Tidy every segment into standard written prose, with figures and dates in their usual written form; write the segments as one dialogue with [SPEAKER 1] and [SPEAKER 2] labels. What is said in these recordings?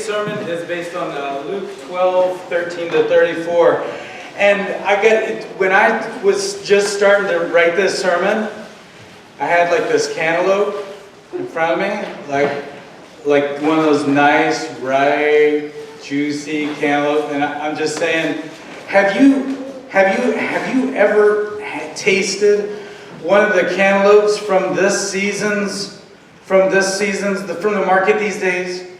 [SPEAKER 1] Today's sermon is based on Luke 12:13-34. And when I was just starting to write this sermon, I had like this cantaloupe in front of me, like one of those nice, ripe, juicy cantaloupe. And I'm just saying, have you ever tasted one of the cantaloupes from the from the market these days?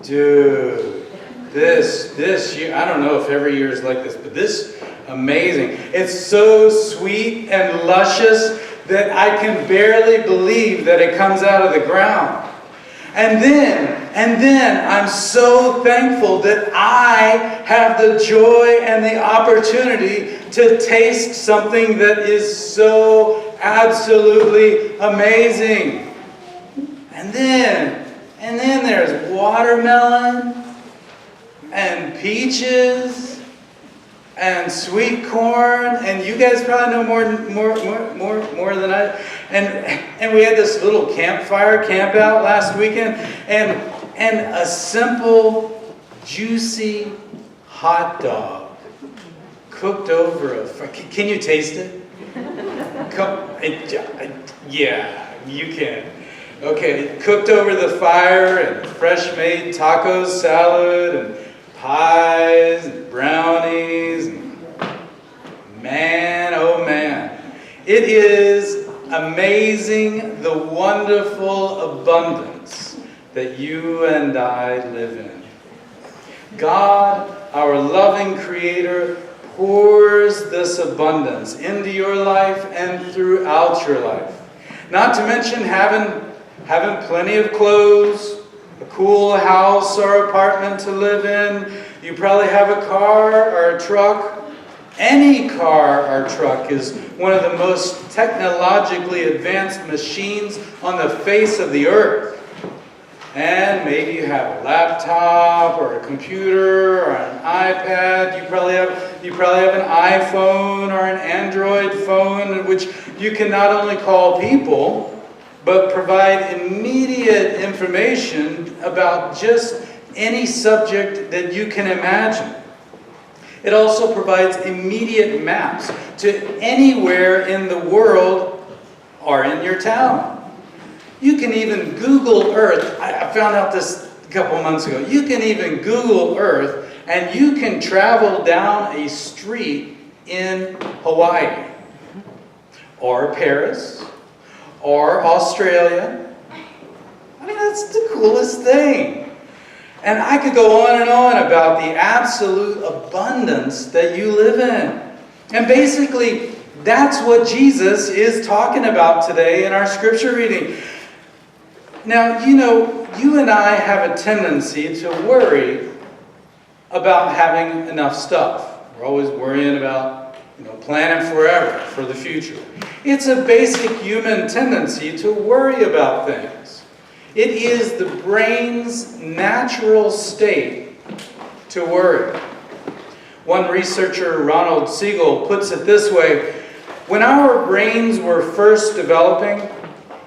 [SPEAKER 1] Dude, this year, I don't know if every year is like this, but this, amazing. It's so sweet and luscious that I can barely believe that it comes out of the ground. And then I'm so thankful that I have the joy and the opportunity to taste something that is so absolutely amazing. And then there's watermelon and peaches and sweet corn, and you guys probably know more than I. And we had this little campfire camp out last weekend, and a simple, juicy hot dog cooked over Can you taste it? Yeah, you can. Okay, cooked over the fire, and fresh made tacos, salad, and pies, and brownies. And man, oh man. It is amazing the wonderful abundance that you and I live in. God, our loving Creator, pours this abundance into your life and throughout your life. Not to mention having plenty of clothes, a cool house or apartment to live in. You probably have a car or a truck. Any car or truck is one of the most technologically advanced machines on the face of the earth. And maybe you have a laptop or a computer or an iPad. You probably have an iPhone or an Android phone in which you can not only call people, but provide immediate information about just any subject that you can imagine. It also provides immediate maps to anywhere in the world or in your town. You can even Google Earth. I found out this a couple months ago. You can even Google Earth, and you can travel down a street in Hawaii or Paris or Australia. I mean, that's the coolest thing. And I could go on and on about the absolute abundance that you live in. And basically, that's what Jesus is talking about today in our scripture reading. Now, you and I have a tendency to worry about having enough stuff. We're always worrying about planning forever for the future. It's a basic human tendency to worry about things. It is the brain's natural state to worry. One researcher, Ronald Siegel, puts it this way: when our brains were first developing,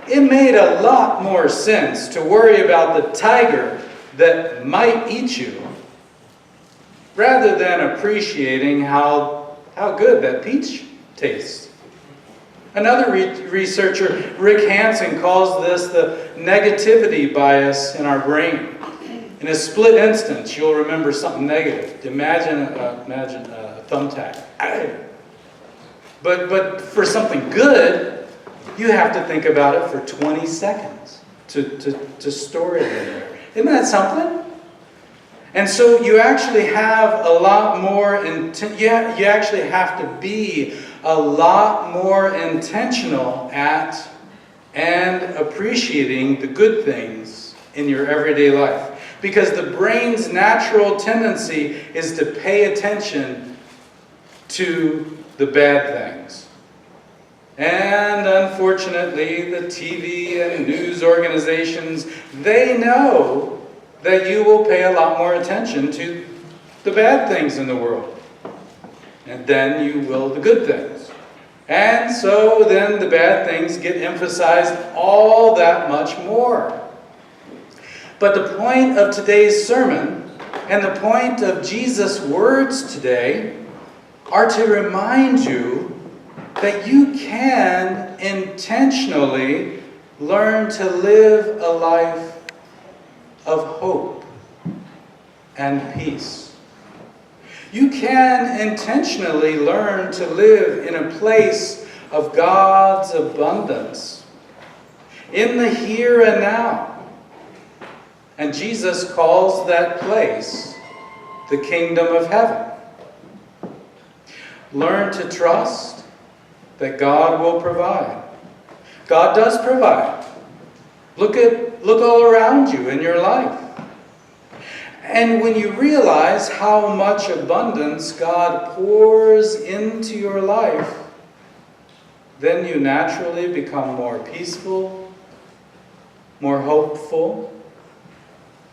[SPEAKER 1] it made a lot more sense to worry about the tiger that might eat you rather than appreciating how good that peach tastes. Another researcher, Rick Hansen, calls this the negativity bias in our brain. In a split instance, you'll remember something negative. Imagine a thumbtack. But for something good, you have to think about it for 20 seconds to store it in there. Isn't that something? And so you actually have a lot more, you actually have to be a lot more intentional at and appreciating the good things in your everyday life. Because the brain's natural tendency is to pay attention to the bad things. And unfortunately, the TV and news organizations, they know that you will pay a lot more attention to the bad things in the world. And then you will the good things. And so then the bad things get emphasized all that much more. But the point of today's sermon and the point of Jesus' words today are to remind you that you can intentionally learn to live a life of hope and peace. You can intentionally learn to live in a place of God's abundance, in the here and now. And Jesus calls that place the kingdom of heaven. Learn to trust that God will provide. God does provide. Look all around you in your life. And when you realize how much abundance God pours into your life, then you naturally become more peaceful, more hopeful,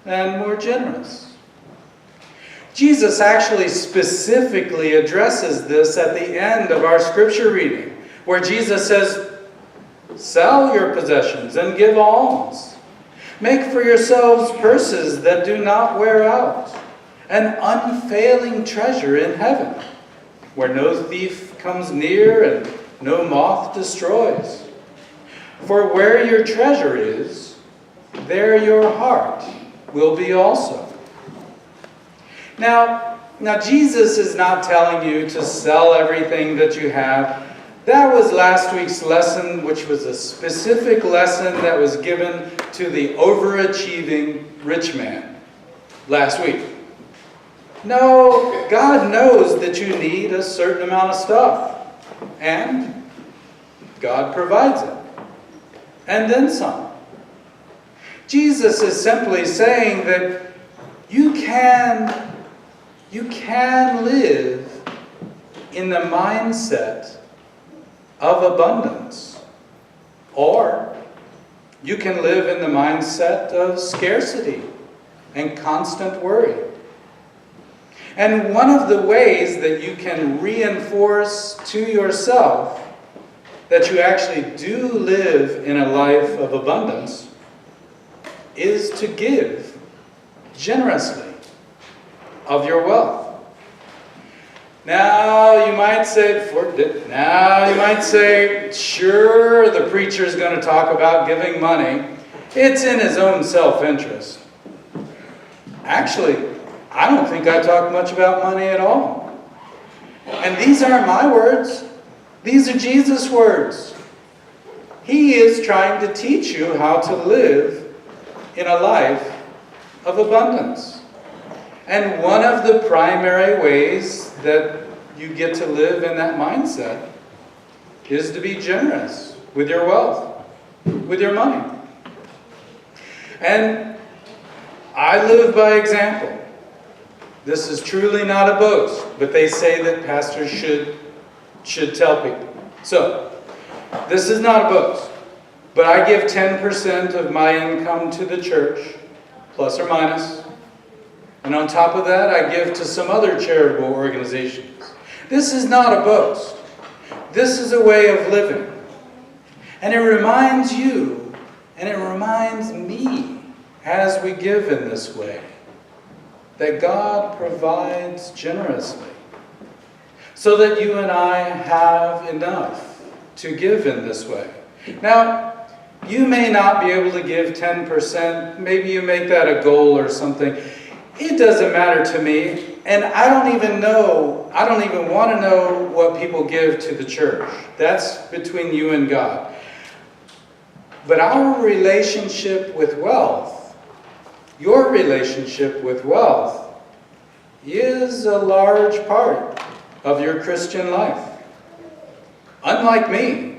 [SPEAKER 1] and more generous. Jesus actually specifically addresses this at the end of our scripture reading, where Jesus says, "Sell your possessions and give alms. Make for yourselves purses that do not wear out, an unfailing treasure in heaven, where no thief comes near and no moth destroys. For where your treasure is, there your heart will be also." Now Jesus is not telling you to sell everything that you have. That was last week's lesson, which was a specific lesson that was given to the overachieving rich man last week. No, God knows that you need a certain amount of stuff, and God provides it, and then some. Jesus is simply saying that you can live in the mindset of abundance, or you can live in the mindset of scarcity and constant worry. And one of the ways that you can reinforce to yourself that you actually do live in a life of abundance is to give generously of your wealth. Now you might say, sure, the preacher's going to talk about giving money. It's in his own self-interest. Actually, I don't think I talk much about money at all. And these aren't my words. These are Jesus' words. He is trying to teach you how to live in a life of abundance. And one of the primary ways that you get to live in that mindset is to be generous with your wealth, with your money. And I live by example. This is truly not a boast, but they say that pastors should tell people. So, this is not a boast, but I give 10% of my income to the church, plus or minus. And on top of that, I give to some other charitable organizations. This is not a boast. This is a way of living. And it reminds you, and it reminds me, as we give in this way, that God provides generously, so that you and I have enough to give in this way. Now, you may not be able to give 10%. Maybe you make that a goal or something. It doesn't matter to me, and I don't even want to know what people give to the church. That's between you and God. But our relationship with wealth, your relationship with wealth, is a large part of your Christian life. Unlike me,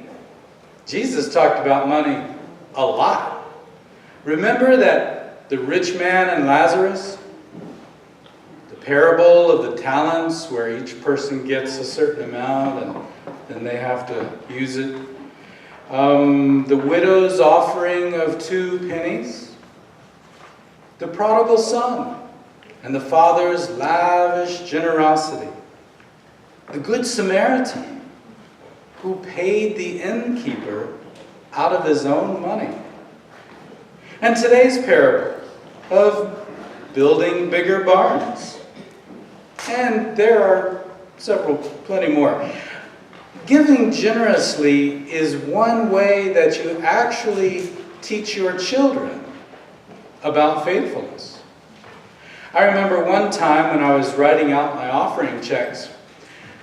[SPEAKER 1] Jesus talked about money a lot. Remember that the rich man and Lazarus? Parable of the talents, where each person gets a certain amount and then they have to use it. The widow's offering of 2 pennies. The prodigal son and the father's lavish generosity. The good Samaritan who paid the innkeeper out of his own money. And today's parable, of building bigger barns. And there are plenty more. Giving generously is one way that you actually teach your children about faithfulness. I remember one time when I was writing out my offering checks,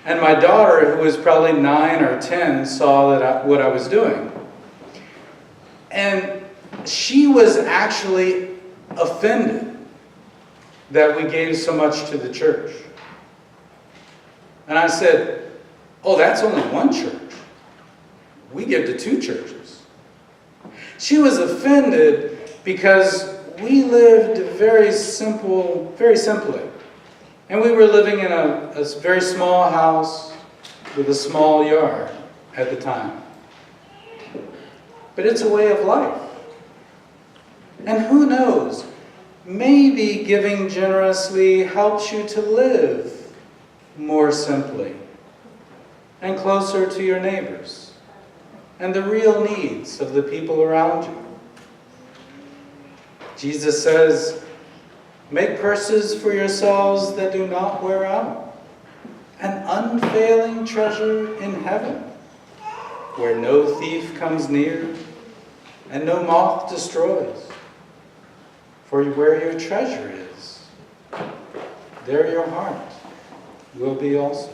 [SPEAKER 1] and my daughter, who was probably 9 or 10, saw what I was doing. And she was actually offended that we gave so much to the church. And I said, "Oh, that's only one church. We give to 2 churches." She was offended because we lived very simply. And we were living in a very small house with a small yard at the time. But it's a way of life. And who knows, maybe giving generously helps you to live more simply and closer to your neighbors and the real needs of the people around you. Jesus says, "Make purses for yourselves that do not wear out, an unfailing treasure in heaven, where no thief comes near and no moth destroys. For where your treasure is, there your heart will be also."